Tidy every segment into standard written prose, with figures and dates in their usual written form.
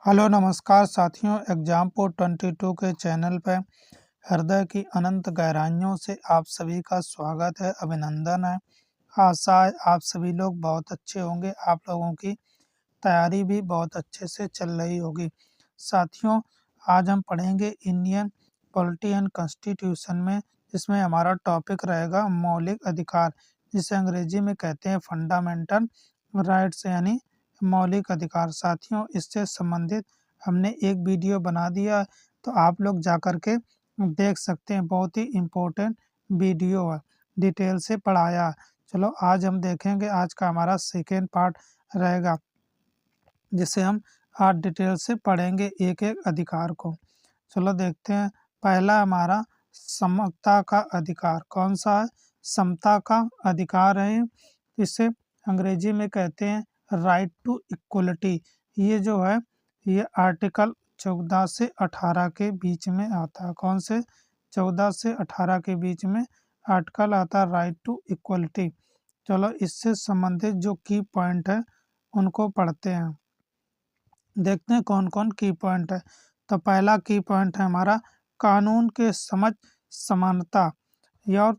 Hello नमस्कार साथियों, exam port 22 के चैनल पर हृदय की अनंत गहराइयों से आप सभी का स्वागत है, अभिनंदन है। आशा है आप सभी लोग बहुत अच्छे होंगे, आप लोगों की तैयारी भी बहुत अच्छे से चल रही होगी। साथियों, आज हम पढ़ेंगे इंडियन पॉलिटी एंड कॉन्स्टिट्यूशन में, जिसमें हमारा टॉपिक रहेगा मौलिक अधिकार, जिसे अंग्रेजी में कहते हैं फंडामेंटल राइट्स यानी मौलिक अधिकार। साथियों, इससे संबंधित हमने एक वीडियो बना दिया, तो आप लोग जाकर के देख सकते हैं। बहुत ही इम्पोर्टेंट वीडियो है, डिटेल से पढ़ाया। चलो आज हम देखेंगे, आज का हमारा सेकेंड पार्ट रहेगा, जिसे हम आज डिटेल से पढ़ेंगे एक एक अधिकार को। चलो देखते हैं। पहला हमारा समता का अधिकार। कौन सा है? समता का अधिकार है। इसे अंग्रेजी में कहते हैं राइट टू इक्वलिटी। ये जो है ये आर्टिकल 14 से 18 के बीच में आता है। कौन से? 14 से 18 के बीच में आर्टिकल आता है राइट टू इक्वलिटी। चलो इससे संबंधित जो की पॉइंट है उनको पढ़ते हैं, देखते हैं कौन कौन की पॉइंट है। तो पहला की पॉइंट है हमारा कानून के समझ समानता। या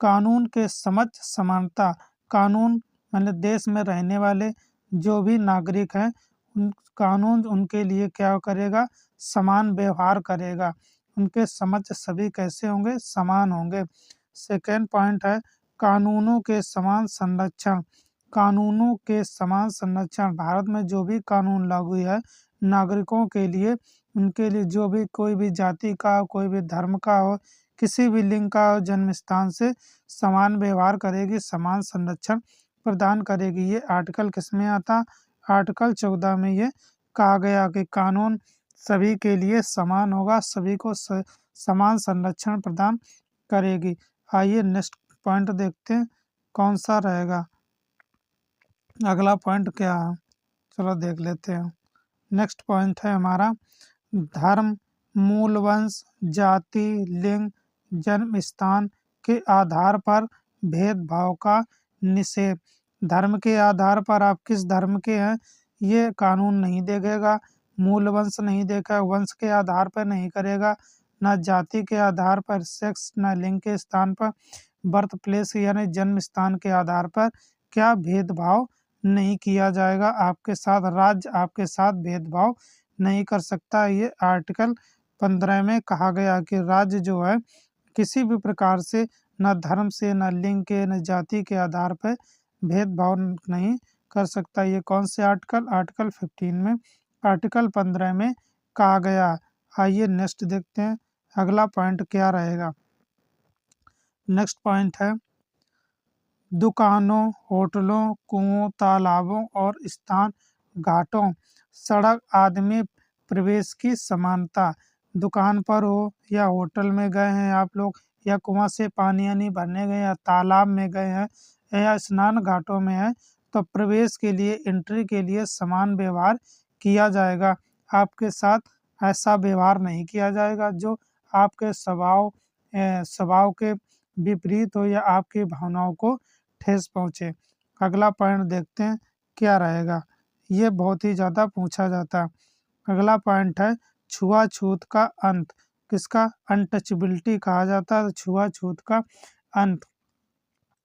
कानून के समझ समानता। कानून मतलब देश में रहने वाले जो भी नागरिक हैं, कानून उनके लिए क्या करेगा? समान व्यवहार करेगा। उनके समझ सभी कैसे होंगे? समान होंगे। सेकेंड पॉइंट है कानूनों के समान संरक्षण। कानूनों के समान संरक्षण। भारत में जो भी कानून लागू है नागरिकों के लिए, उनके लिए जो भी कोई भी जाति का, कोई भी धर्म का हो, किसी भी लिंग का हो, जन्म स्थान से समान व्यवहार करेगी, समान संरक्षण प्रदान करेगी। ये आर्टिकल किसमें आता? आर्टिकल 14 में ये कहा गया कि कानून सभी के लिए समान होगा, सभी को समान संरक्षण प्रदान करेगी। आइए नेक्स्ट पॉइंट देखते हैं कौन सा रहेगा। अगला पॉइंट क्या है, चलो देख लेते हैं। नेक्स्ट पॉइंट है हमारा धर्म, मूल वंश, जाति, लिंग, जन्म स्थान के आधार पर भेदभाव का निषेध। धर्म के आधार पर आप किस धर्म के हैं ये कानून नहीं देखेगा। मूल वंश नहीं देगा, वंश के आधार पर नहीं करेगा, ना जाति के आधार पर, सेक्स, ना लिंग के स्थान पर, बर्थ प्लेस यानी जन्म स्थान के आधार पर क्या भेदभाव नहीं किया जाएगा। आपके साथ राज्य आपके साथ भेदभाव नहीं कर सकता। ये आर्टिकल 15 में कहा गया कि राज्य जो है किसी भी प्रकार से न धर्म से, न लिंग के, न जाति के आधार पर भेदभाव नहीं कर सकता। ये कौन से आर्टिकल? आर्टिकल 15 में, आर्टिकल 15 में कहा गया। आइए नेक्स्ट देखते हैं अगला पॉइंट क्या रहेगा। नेक्स्ट पॉइंट है दुकानों, होटलों, कुओं, तालाबों और स्थान घाटों, सड़क आदि में प्रवेश की समानता। दुकान पर हो या होटल में गए हैं आप लोग, या कुआं से पानी यानी भरने गए, या तालाब में गए हैं, या स्नान घाटों में है, तो प्रवेश के लिए, एंट्री के लिए समान व्यवहार किया जाएगा। आपके साथ ऐसा व्यवहार नहीं किया जाएगा जो आपके स्वभाव के विपरीत हो या आपकी भावनाओं को ठेस पहुँचे। अगला पॉइंट देखते हैं क्या रहेगा। ये बहुत ही ज़्यादा पूछा जाता है। अगला पॉइंट है छुआछूत का अंत। किसका? अनटचेबिलिटी कहा जाता है, छुआछूत का अंत।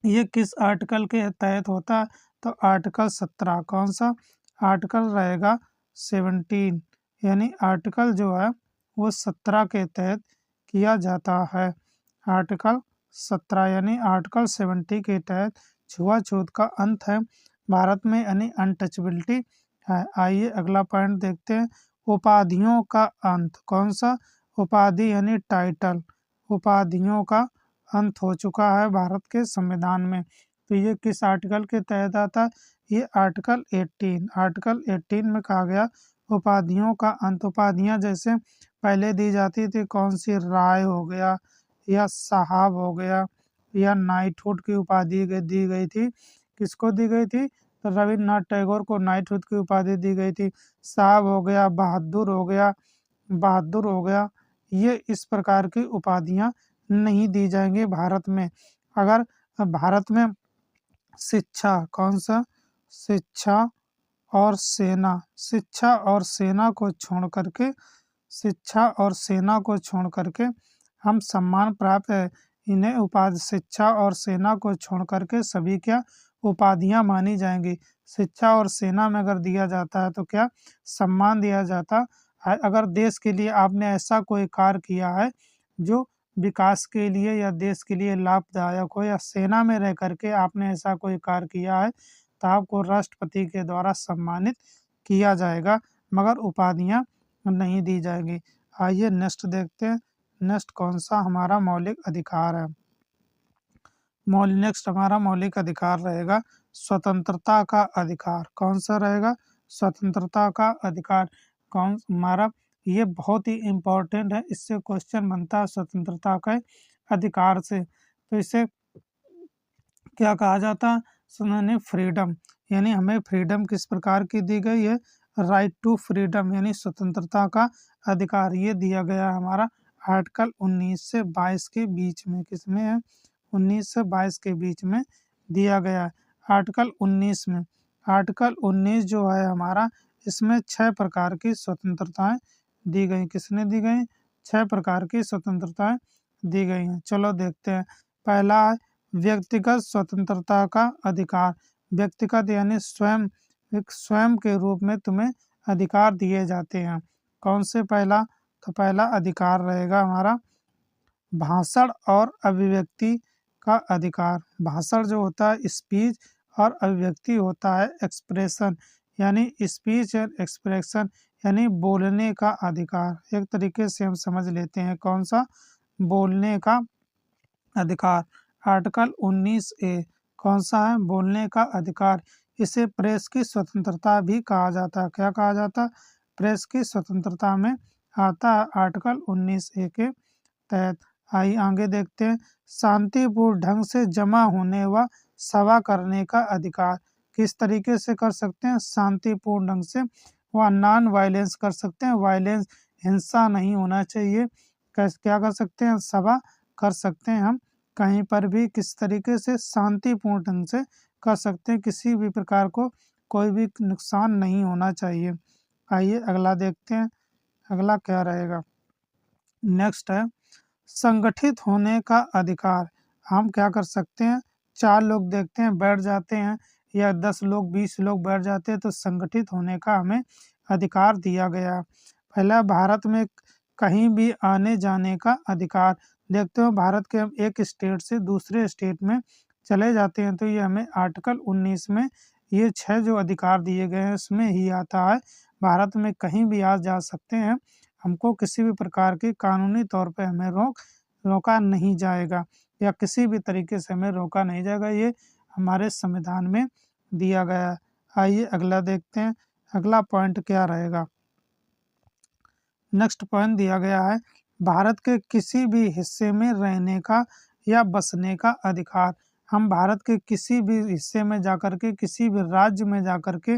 ये किस आर्टिकल के तहत होता है? तो आर्टिकल 17। कौन सा आर्टिकल रहेगा? 17 यानी आर्टिकल जो है वो 17 के तहत किया जाता है। आर्टिकल 17 यानी आर्टिकल 70 के तहत छुआछूत का अंत है भारत में, यानी अनटचेबिलिटी है। आइए अगला पॉइंट देखते हैं उपाधियों का अंत। कौन सा? उपाधि यानी टाइटल। उपाधियों का अंत हो चुका है भारत के संविधान में। तो ये किस आर्टिकल के तहत आता है? ये आर्टिकल 18। आर्टिकल 18 में कहा गया उपाधियों का अंत। उपाधियां जैसे पहले दी जाती थी, कौन सी? राय हो गया, या साहब हो गया, या नाइटहुड की उपाधि दी गई थी। किसको दी गई थी? तो रविन्द्रनाथ टैगोर को नाइटहुड की उपाधि दी गई थी। साहब हो गया, बहादुर हो गया, बहादुर हो गया। ये इस प्रकार की उपाधियां नहीं दी जाएंगी भारत में। अगर भारत में शिक्षा, कौन सा? शिक्षा और सेना शिक्षा और सेना को छोड़ करके शिक्षा और सेना को छोड़ करके हम सम्मान प्राप्त है। इन्हें उपाधि शिक्षा और सेना को छोड़ करके सभी क्या उपाधियां मानी जाएंगी। शिक्षा और सेना में अगर दिया जाता है तो क्या सम्मान दिया जाता है। अगर देश के लिए आपने ऐसा कोई कार्य किया है जो विकास के लिए या देश के लिए लाभदायक हो, या सेना में रह करके आपने ऐसा कोई कार्य किया है, तो आपको राष्ट्रपति के द्वारा सम्मानित किया जाएगा, मगर उपाधियां नहीं दी जाएगी। आइए नेक्स्ट देखते हैं। नेक्स्ट कौन सा हमारा मौलिक अधिकार है। नेक्स्ट हमारा मौलिक अधिकार रहेगा स्वतंत्रता का अधिकार। कौन सा रहेगा? स्वतंत्रता का अधिकार। कौन हमारा ये बहुत ही इम्पोर्टेंट है, इससे क्वेश्चन बनता है स्वतंत्रता के अधिकार से। तो इसे क्या कहा जाता है? सुनिए, फ्रीडम, यानी हमें फ्रीडम किस प्रकार की दी गई है? राइट टू फ्रीडम, यानी स्वतंत्रता का अधिकार। ये दिया गया है हमारा आर्टिकल 19 से 22 के बीच में। किसमें है? 19 से 22 के बीच में दिया गया है आर्टिकल 19 में। आर्टिकल 19 जो है हमारा, इसमें 6 प्रकार की स्वतंत्रताएं दी गई। किसने दी गई? 6 प्रकार की स्वतंत्रताएं दी गई हैं। चलो देखते हैं। पहला है व्यक्तिगत स्वतंत्रता का अधिकार। व्यक्तिगत यानी स्वयं, एक स्वयं के रूप में तुम्हें अधिकार दिए जाते हैं। कौन से? पहला, तो पहला अधिकार रहेगा हमारा भाषण और अभिव्यक्ति का अधिकार। भाषण जो होता है स्पीच, और अभिव्यक्ति होता है एक्सप्रेशन, यानी स्पीच और एक्सप्रेशन, यानी बोलने का अधिकार। एक तरीके से हम समझ लेते हैं कौन सा? बोलने का अधिकार। आर्टिकल 19A कौन सा है? बोलने का अधिकार। इसे प्रेस की स्वतंत्रता भी कहा जाता है। क्या कहा जाता है? प्रेस की स्वतंत्रता में आता है आर्टिकल 19A के तहत। आइए आगे देखते हैं। शांतिपूर्ण ढंग से जमा होने व सभा करने का अधिकार। किस तरीके से कर सकते हैं? शांतिपूर्ण ढंग से, वह नॉन वायलेंस कर सकते हैं। वायलेंस, हिंसा नहीं होना चाहिए। क्या कर सकते हैं? सभा कर सकते हैं हम कहीं पर भी। किस तरीके से? शांतिपूर्ण ढंग से कर सकते हैं। किसी भी प्रकार को कोई भी नुकसान नहीं होना चाहिए। आइए अगला देखते हैं। अगला क्या रहेगा? नेक्स्ट है संगठित होने का अधिकार। हम क्या कर सकते हैं? 4 लोग देखते हैं बैठ जाते हैं, या 10 लोग 20 लोग बैठ जाते हैं, तो संगठित होने का हमें अधिकार दिया गया। पहला, भारत में कहीं भी आने जाने का अधिकार। देखते हो भारत के हम एक स्टेट से दूसरे स्टेट में चले जाते हैं, तो ये हमें आर्टिकल 19 में ये 6 जो अधिकार दिए गए हैं उसमें ही आता है। भारत में कहीं भी आ जा सकते हैं, हमको किसी भी प्रकार की कानूनी तौर पे हमें रोका नहीं जाएगा, या किसी भी तरीके से हमें रोका नहीं जाएगा। ये हमारे संविधान में दिया गया है। आइए अगला देखते हैं। अगला पॉइंट क्या रहेगा? नेक्स्ट पॉइंट दिया गया है भारत के किसी भी हिस्से में रहने का या बसने का अधिकार। हम भारत के किसी भी हिस्से में जाकर के, किसी भी राज्य में जाकर के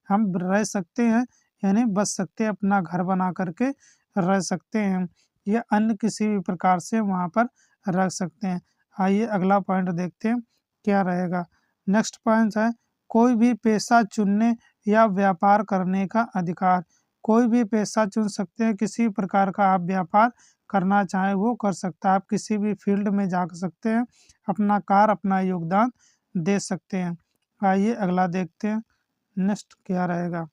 हम रह सकते हैं, यानी बस सकते हैं, अपना घर बना करके रह सकते हैं, या अन्य किसी भी प्रकार से वहाँ पर रह सकते हैं। आइए अगला पॉइंट देखते हैं क्या रहेगा। नेक्स्ट पॉइंट है कोई भी पेशा चुनने या व्यापार करने का अधिकार। कोई भी पेशा चुन सकते हैं, किसी प्रकार का आप व्यापार करना चाहें वो कर सकता है। आप किसी भी फील्ड में जा सकते हैं, अपना कार्य, अपना योगदान दे सकते हैं। आइए अगला देखते हैं। नेक्स्ट क्या रहेगा?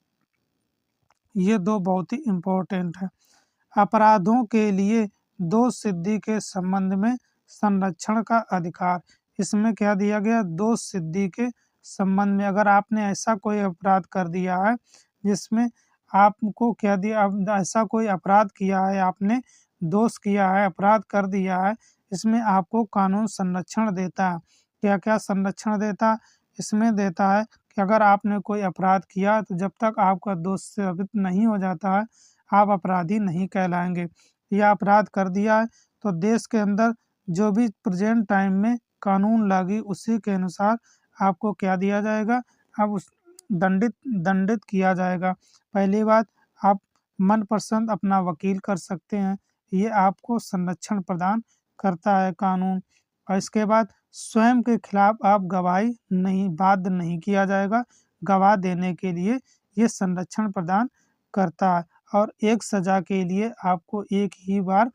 ये 2 बहुत ही इम्पोर्टेंट है। अपराधों के लिए दोष सिद्धि के संबंध में संरक्षण का अधिकार। इसमें क्या दिया गया? दोष सिद्धि के संबंध में, अगर आपने ऐसा कोई अपराध कर दिया है जिसमें आपको क्या दिया, ऐसा कोई अपराध किया है, आपने दोष किया है, अपराध कर दिया है, इसमें आपको कानून संरक्षण देता है। क्या क्या संरक्षण देता है? इसमें देता है कि अगर आपने कोई अपराध किया तो जब तक आपका दोष साबित नहीं हो जाता है, आप अपराधी नहीं कहलाएंगे। या अपराध कर दिया है तो देश के अंदर जो भी प्रेजेंट टाइम में कानून लागी उसी के अनुसार आपको क्या दिया जाएगा? आप उस दंडित किया जाएगा। पहली बात, आप मनपसंद अपना वकील कर सकते हैं, ये आपको संरक्षण प्रदान करता है कानून। और इसके बाद स्वयं के खिलाफ आप गवाही नहीं, बाध्य नहीं किया जाएगा गवाह देने के लिए, ये संरक्षण प्रदान करता है और एक सजा के लिए आपको एक ही बार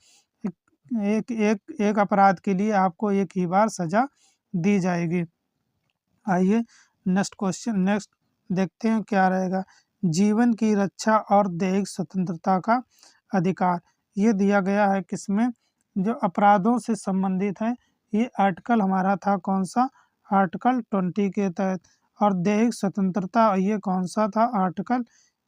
एक एक एक अपराध के लिए आपको एक ही बार सजा दी जाएगी। आइए नेक्स्ट देखते हैं क्या रहेगा। जीवन की रक्षा और दैहिक स्वतंत्रता का अधिकार, ये दिया गया है किसमें, जो अपराधों से संबंधित है। ये आर्टिकल हमारा था कौन सा, आर्टिकल 20 के तहत। और दैहिक स्वतंत्रता ये कौन सा था, आर्टिकल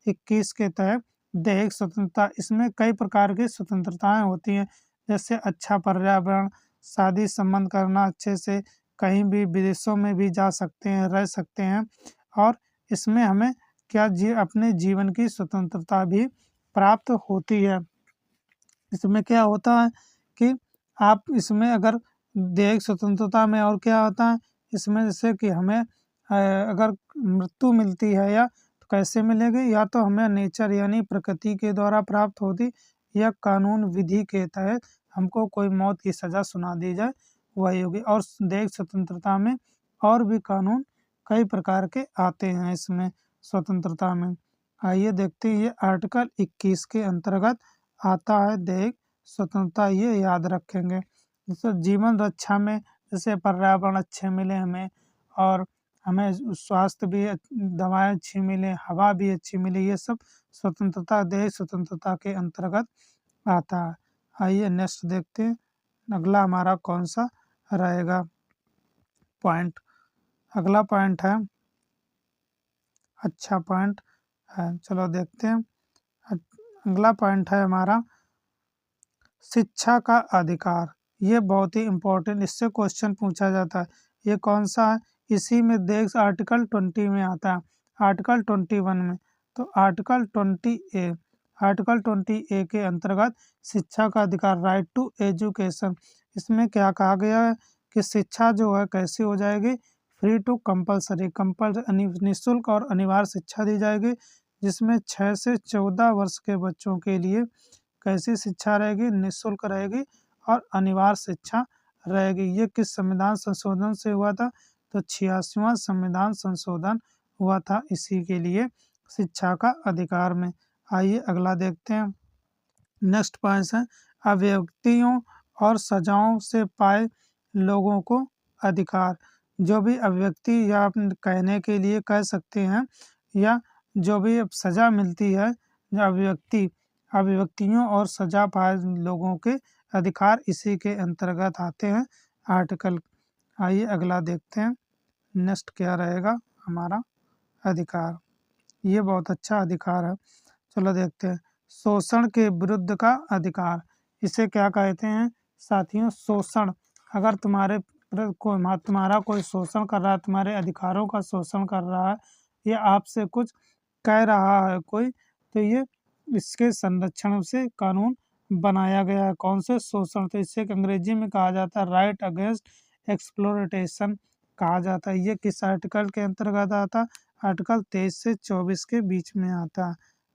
21 के तहत दैहिक स्वतंत्रता। इसमें कई प्रकार की स्वतंत्रताएं होती हैं, जैसे अच्छा पर्यावरण, शादी संबंध करना अच्छे से, कहीं भी विदेशों में भी जा सकते हैं, रह सकते हैं। और इसमें हमें अपने जीवन की स्वतंत्रता भी प्राप्त होती है। इसमें क्या होता है कि आप इसमें अगर दैहिक स्वतंत्रता में और क्या होता है इसमें, जैसे कि हमें अगर मृत्यु मिलती है या तो कैसे मिलेगी, या तो हमें नेचर यानी प्रकृति के द्वारा प्राप्त होती, या कानून विधि के तहत हमको कोई मौत की सजा सुना दी जाए वही होगी। और दैहिक स्वतंत्रता में और भी कानून कई प्रकार के आते हैं इसमें स्वतंत्रता में। आइए देखते हैं, ये आर्टिकल 21 के अंतर्गत आता है दैहिक स्वतंत्रता, ये याद रखेंगे। जैसे जीवन रक्षा में, जैसे पर्यावरण अच्छे मिले हमें, और हमें स्वास्थ्य भी दवाएं अच्छी मिले, हवा भी अच्छी मिले, ये सब स्वतंत्रता दैहिक स्वतंत्रता के अंतर्गत आता है। आइए नेक्स्ट देखते हैं, अगला हमारा कौन सा रहेगा पॉइंट। अगला पॉइंट है, अच्छा पॉइंट है, चलो देखते हैं। अगला पॉइंट है हमारा शिक्षा का अधिकार। ये बहुत ही इम्पोर्टेंट, इससे क्वेश्चन पूछा जाता है। ये कौन सा है, इसी में देख आर्टिकल 20 में आता है, आर्टिकल 21 में। तो आर्टिकल 20A के अंतर्गत शिक्षा का अधिकार, राइट टू एजुकेशन। इसमें क्या कहा गया है कि शिक्षा जो है कैसी हो जाएगी, फ्री टू कंपल्सरी निःशुल्क और अनिवार्य शिक्षा दी जाएगी, जिसमें 6 से 14 वर्ष के बच्चों के लिए कैसी शिक्षा रहेगी, निःशुल्क रहेगी और अनिवार्य शिक्षा रहेगी। ये किस संविधान संशोधन से हुआ था, तो 86वां संविधान संशोधन हुआ था इसी के लिए, शिक्षा का अधिकार में। आइए अगला देखते हैं। नेक्स्ट पॉइंट है अभिव्यक्तियों और सजाओं से पाए लोगों को अधिकार। जो भी अभिव्यक्ति या आप कहने के लिए कह सकते हैं, या जो भी सजा मिलती है, अभिव्यक्तियों और सजा पाए लोगों के अधिकार इसी के अंतर्गत आते हैं आर्टिकल। आइए अगला देखते हैं, नेक्स्ट क्या रहेगा हमारा अधिकार। ये बहुत अच्छा अधिकार है, चलो देखते हैं। शोषण के विरुद्ध का अधिकार, इसे क्या कहते हैं साथियों, शोषण। अगर तुम्हारा कोई शोषण कर रहा है, तुम्हारे अधिकारों का शोषण कर रहा है, या आपसे कुछ कह रहा है कोई, तो ये इसके संरक्षण से कानून बनाया गया है। कौन से शोषण, तो इसे अंग्रेजी में कहा जाता है राइट अगेंस्ट एक्सप्लोइटेशन कहा जाता है। ये किस आर्टिकल के अंतर्गत आता है, आर्टिकल 23 से 24 के बीच में आता है,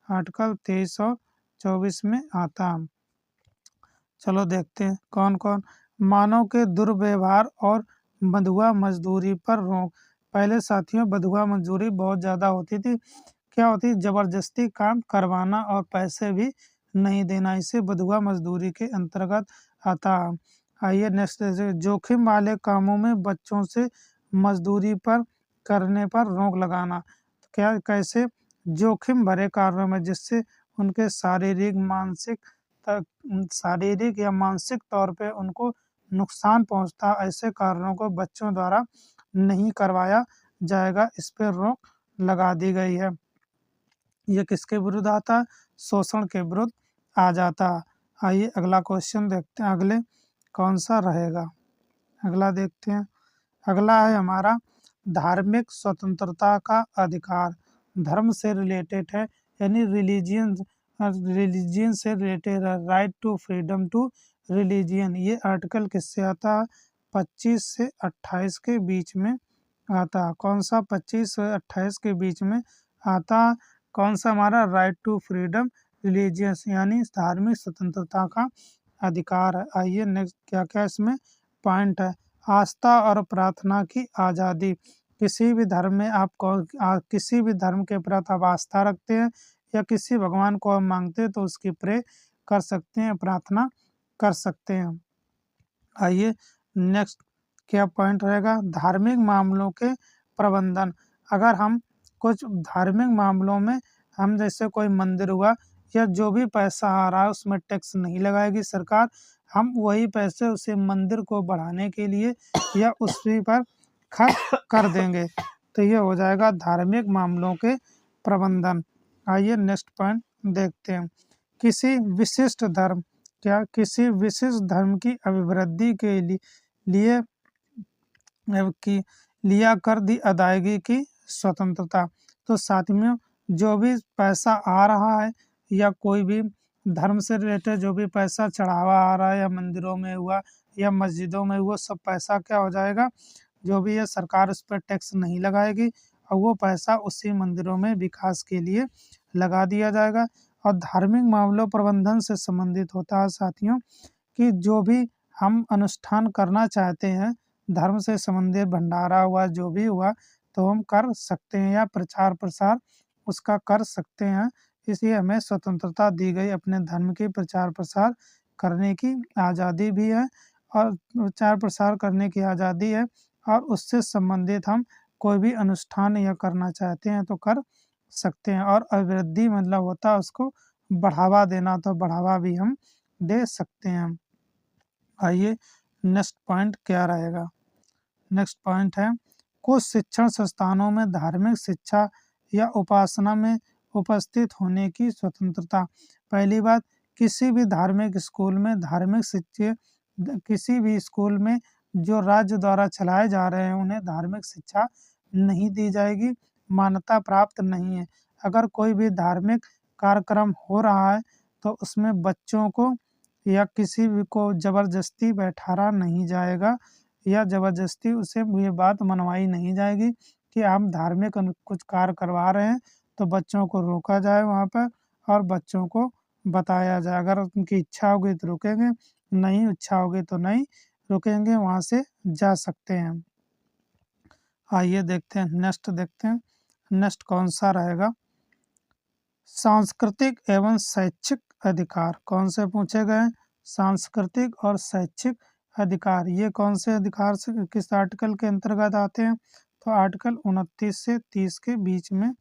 आर्टिकल 23 और 24 में आता है। चलो देखते हैं कौन कौन। मानव के दुर्व्यवहार और बंधुआ मजदूरी पर रोक। पहले साथियों बंधुआ मजदूरी बहुत ज़्यादा होती थी, क्या होती, जबरदस्ती काम करवाना और पैसे भी नहीं देना, इसे बंधुआ मजदूरी के अंतर्गत आता है। आइए नेक्स्ट, जोखिम वाले कामों में बच्चों से मजदूरी पर करने पर रोक लगाना। क्या कैसे, जोखिम भरे कार्यों में जिससे उनके शारीरिक या मानसिक तौर पे उनको नुकसान पहुंचता, ऐसे कार्यों को बच्चों द्वारा नहीं करवाया जाएगा, इस पर रोक लगा दी गई है। ये किसके विरुद्ध आता है, शोषण के विरुद्ध आ जाता है। आइए अगला क्वेश्चन देखते हैं, अगले कौन सा रहेगा, अगला देखते हैं। अगला है हमारा धार्मिक स्वतंत्रता का अधिकार। धर्म से रिलेटेड है, यानी रिलीजियन से रिलेटेड है, right to freedom to religion. ये आर्टिकल किससे आता है, 25 से 28 के बीच में आता है। कौन सा 25 से 28 के बीच में आता है, कौन सा हमारा राइट टू फ्रीडम रिलीजियस, यानी धार्मिक स्वतंत्रता का अधिकार है। आइए नेक्स्ट क्या क्या इसमें पॉइंट है। आस्था और प्रार्थना की आज़ादी, किसी भी धर्म में किसी भी धर्म के प्रति आप आस्था रखते हैं या किसी भगवान को आप मांगते हैं तो उसकी प्रे कर सकते हैं, प्रार्थना कर सकते हैं। आइए नेक्स्ट क्या पॉइंट रहेगा, धार्मिक मामलों के प्रबंधन। अगर हम कुछ धार्मिक मामलों में हम जैसे कोई मंदिर हुआ या जो भी पैसा आ रहा है उसमें टैक्स नहीं लगाएगी सरकार, हम वही पैसे उसे मंदिर को बढ़ाने के लिए या उसी पर खर्च कर देंगे, तो ये हो जाएगा धार्मिक मामलों के प्रबंधन। आइए नेक्स्ट पॉइंट देखते हैं, किसी विशिष्ट धर्म किसी विशिष्ट धर्म की अभिवृद्धि के लिए की लिया कर दी अदायगी की स्वतंत्रता। तो साथियों, जो भी पैसा आ रहा है या कोई भी धर्म से रिलेटेड जो भी पैसा चढ़ावा आ रहा है या मंदिरों में हुआ या मस्जिदों में हुआ, सब पैसा क्या हो जाएगा, जो भी है सरकार उस पर टैक्स नहीं लगाएगी और वो पैसा उसी मंदिरों में विकास के लिए लगा दिया जाएगा। और धार्मिक मामलों प्रबंधन से संबंधित होता है साथियों कि जो भी हम अनुष्ठान करना चाहते हैं, धर्म से संबंधित भंडारा हुआ जो भी हुआ तो हम कर सकते हैं या प्रचार प्रसार उसका कर सकते हैं। इसलिए हमें स्वतंत्रता दी गई, अपने धर्म की प्रचार प्रसार करने की आज़ादी भी है और प्रचार प्रसार करने की आज़ादी है, और उससे संबंधित हम कोई भी अनुष्ठान या करना चाहते हैं तो कर सकते हैं। और अभिवृद्धि मतलब होता है उसको बढ़ावा देना, तो बढ़ावा भी हम दे सकते हैं। आइए नेक्स्ट पॉइंट क्या रहेगा, नेक्स्ट पॉइंट है कुछ शिक्षण संस्थानों में धार्मिक शिक्षा या उपासना में उपस्थित होने की स्वतंत्रता। पहली बात, किसी भी धार्मिक स्कूल में धार्मिक शिक्षा, किसी भी स्कूल में जो राज्य द्वारा चलाए जा रहे हैं उन्हें धार्मिक शिक्षा नहीं दी जाएगी, मान्यता प्राप्त नहीं है। अगर कोई भी धार्मिक कार्यक्रम हो रहा है तो उसमें बच्चों को या किसी भी को जबरदस्ती बैठाना नहीं जाएगा या जबरदस्ती उसे ये बात मनवाई नहीं जाएगी कि आप धार्मिक कुछ कार्य करवा रहे हैं, तो बच्चों को रोका जाए वहाँ पर और बच्चों को बताया जाए। अगर उनकी इच्छा होगी तो रुकेंगे, नहीं इच्छा होगी तो नहीं रुकेंगे, वहाँ से जा सकते हैं। आइए देखते हैं नेक्स्ट, देखते हैं नेक्स्ट कौन सा रहेगा, सांस्कृतिक एवं शैक्षिक अधिकार। कौन से पूछे गए, सांस्कृतिक और शैक्षिक अधिकार। ये कौन से अधिकार से किस आर्टिकल के अंतर्गत आते हैं, तो आर्टिकल 29 से 30 के बीच में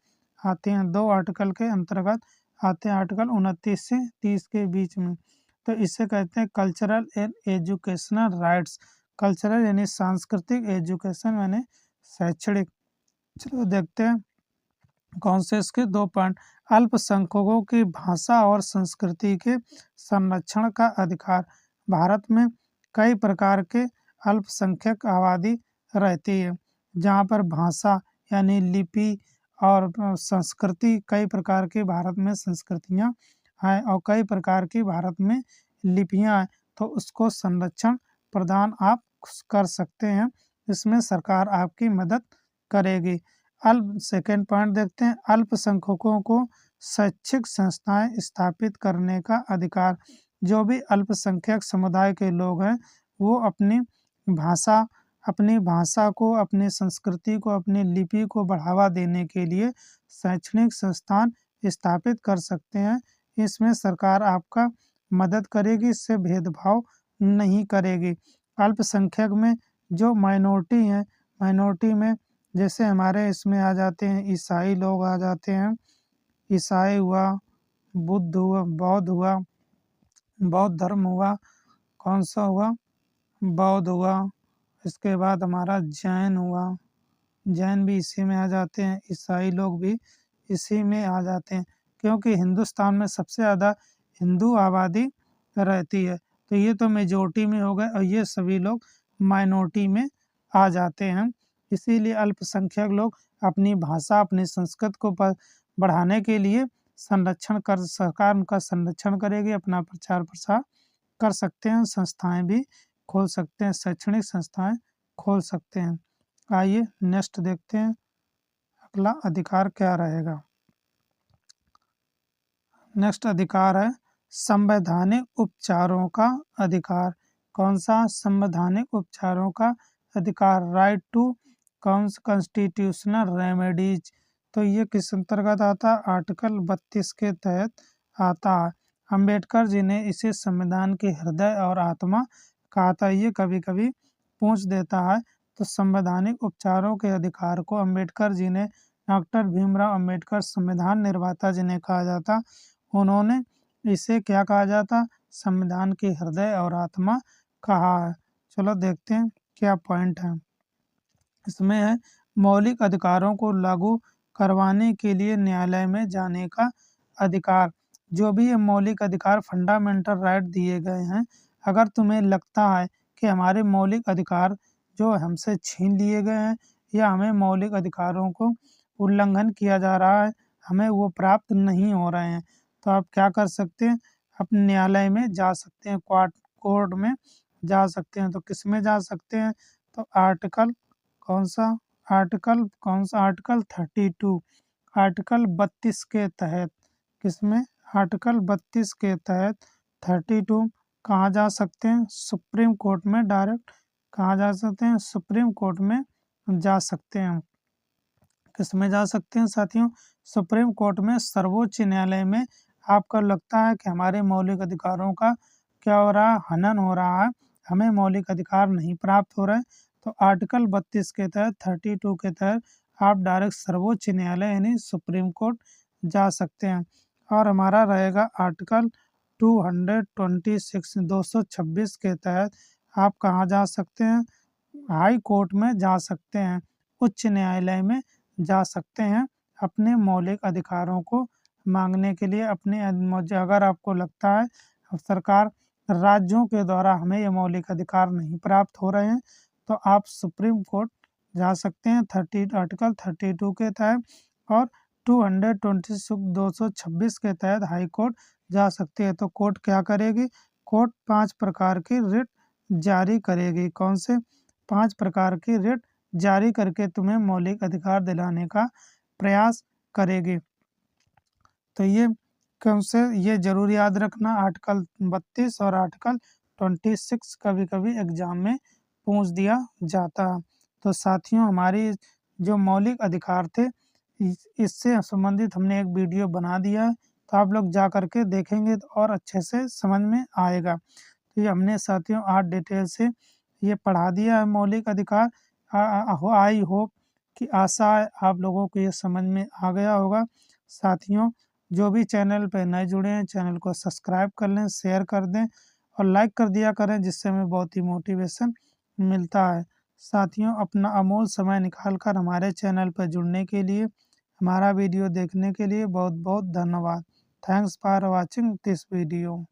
आते हैं, दो आर्टिकल के अंतर्गत आते हैं, आर्टिकल 29 से 30 के बीच में। तो इसे कहते हैं cultural and educational rights. Cultural यानी सांस्कृतिक, एजुकेशन यानी शैक्षणिक। चलो देखते हैं कौन से इसके दो पॉइंट, अल्पसंख्यकों की भाषा और संस्कृति के संरक्षण का अधिकार। भारत में कई प्रकार के अल्पसंख्यक आबादी रहती है, जहाँ पर भाषा यानी लिपि और संस्कृति, कई प्रकार की भारत में संस्कृतियाँ हैं और कई प्रकार की भारत में लिपियाँ हैं, तो उसको संरक्षण प्रदान आप कर सकते हैं, इसमें सरकार आपकी मदद करेगी। सेकेंड पॉइंट देखते हैं, अल्पसंख्यकों को शैक्षिक संस्थाएं स्थापित करने का अधिकार। जो भी अल्पसंख्यक समुदाय के लोग हैं वो अपनी भाषा को, अपनी संस्कृति को, अपनी लिपि को बढ़ावा देने के लिए शैक्षणिक संस्थान स्थापित कर सकते हैं। इसमें सरकार आपका मदद करेगी, इससे भेदभाव नहीं करेगी। अल्पसंख्यक में जो माइनॉरिटी हैं, माइनॉरिटी में जैसे हमारे इसमें आ जाते हैं ईसाई लोग आ जाते हैं, ईसाई हुआ, बुद्ध हुआ, बौद्ध हुआ, बौद्ध धर्म हुआ, कौन सा हुआ, बौद्ध हुआ, इसके बाद हमारा जैन हुआ, जैन भी इसी में आ जाते हैं, ईसाई लोग भी इसी में आ जाते हैं, क्योंकि हिंदुस्तान में सबसे ज़्यादा हिंदू आबादी रहती है, तो ये तो मेजोरिटी में हो गए और ये सभी लोग माइनॉरिटी में आ जाते हैं। इसीलिए अल्पसंख्यक लोग अपनी भाषा, अपनी संस्कृत को बढ़ाने के लिए सरकार उनका संरक्षण करेगी, अपना प्रचार प्रसार कर सकते हैं, संस्थाएं भी खोल सकते हैं, शैक्षणिक संस्थाएं खोल सकते हैं। आइए नेक्स्ट देखते हैं अगला अधिकार क्या रहेगा। नेक्स्ट अधिकार है संवैधानिक उपचारों का अधिकार। कौन सा, संवैधानिक उपचारों का अधिकार, राइट टू कॉन्स्टिट्यूशनल रेमेडीज, तो ये किस अंतर्गत आता है? आर्टिकल 32 के तहत आता है। अंबेडकर जी ने इसे संविधान के हृदय और आत्मा कहा था। ये कभी कभी पूछ देता है। तो संवैधानिक उपचारों के अधिकार को अंबेडकर जी ने, डॉक्टर भीमराव अंबेडकर संविधान निर्माता जिन्हें कहा जाता, उन्होंने इसे क्या कहा जाता? संविधान के हृदय और आत्मा कहा है। चलो देखते हैं क्या पॉइंट है इसमें। है मौलिक अधिकारों को लागू करवाने के लिए न्यायालय में जाने का अधिकार। जो भी ये मौलिक अधिकार, फंडामेंटल राइट दिए गए हैं, अगर तुम्हें लगता है कि हमारे मौलिक अधिकार जो हमसे छीन लिए गए हैं या हमें मौलिक अधिकारों को उल्लंघन किया जा रहा है, हमें वो प्राप्त नहीं हो रहे हैं, तो आप क्या कर सकते हैं? अपने न्यायालय में जा सकते हैं, कोर्ट में जा सकते हैं। तो किस में जा सकते हैं? तो आर्टिकल कौन सा? आर्टिकल 32, आर्टिकल 32 के तहत। किसमें? आर्टिकल 32 के तहत 32 कहाँ जा सकते हैं? सुप्रीम कोर्ट में डायरेक्ट कहाँ जा सकते हैं? सुप्रीम कोर्ट में जा सकते हैं। किस में जा सकते हैं साथियों? सुप्रीम कोर्ट में, सर्वोच्च न्यायालय में। आपको लगता है कि हमारे मौलिक अधिकारों का क्या हो रहा है? हनन हो रहा है, हमें मौलिक अधिकार नहीं प्राप्त हो रहे हैं, तो आर्टिकल 32 के तहत, 32 के तहत आप डायरेक्ट सर्वोच्च न्यायालय यानी सुप्रीम कोर्ट जा सकते हैं। और हमारा रहेगा आर्टिकल 226 226 के तहत आप कहाँ जा सकते हैं? हाई कोर्ट में जा सकते हैं, उच्च न्यायालय में जा सकते हैं अपने मौलिक अधिकारों को मांगने के लिए। अपने अगर आपको लगता है सरकार, राज्यों के द्वारा हमें ये मौलिक अधिकार नहीं प्राप्त हो रहे हैं, तो आप सुप्रीम कोर्ट जा सकते हैं आर्टिकल 32 के तहत, और 226 के तहत हाई कोर्ट जा सकते हैं। तो कोर्ट क्या करेगी? कोर्ट 5 प्रकार की रिट जारी करेगी। कौन से 5 प्रकार की रिट जारी करके तुम्हें मौलिक अधिकार दिलाने का प्रयास करेगी? तो ये कौन से? ये जरूर याद रखना, आर्टिकल 32 और आर्टिकल 26 कभी कभी एग्जाम में पूछ दिया जाता है। तो साथियों, हमारी जो मौलिक अधिकार थे इससे संबंधित हमने एक वीडियो बना दिया है, तो आप लोग जा करके देखेंगे तो और अच्छे से समझ में आएगा। तो ये हमने साथियों 8 डिटेल से ये पढ़ा दिया है मौलिक अधिकार। आई होप कि आशा है आप लोगों को ये समझ में आ गया होगा। साथियों, जो भी चैनल पे नए जुड़े हैं, चैनल को सब्सक्राइब कर लें, शेयर कर दें और लाइक कर दिया करें, जिससे हमें बहुत ही मोटिवेशन मिलता है। साथियों, अपना अमूल्य समय निकाल कर हमारे चैनल पर जुड़ने के लिए, हमारा वीडियो देखने के लिए बहुत बहुत धन्यवाद। Thanks for watching this video.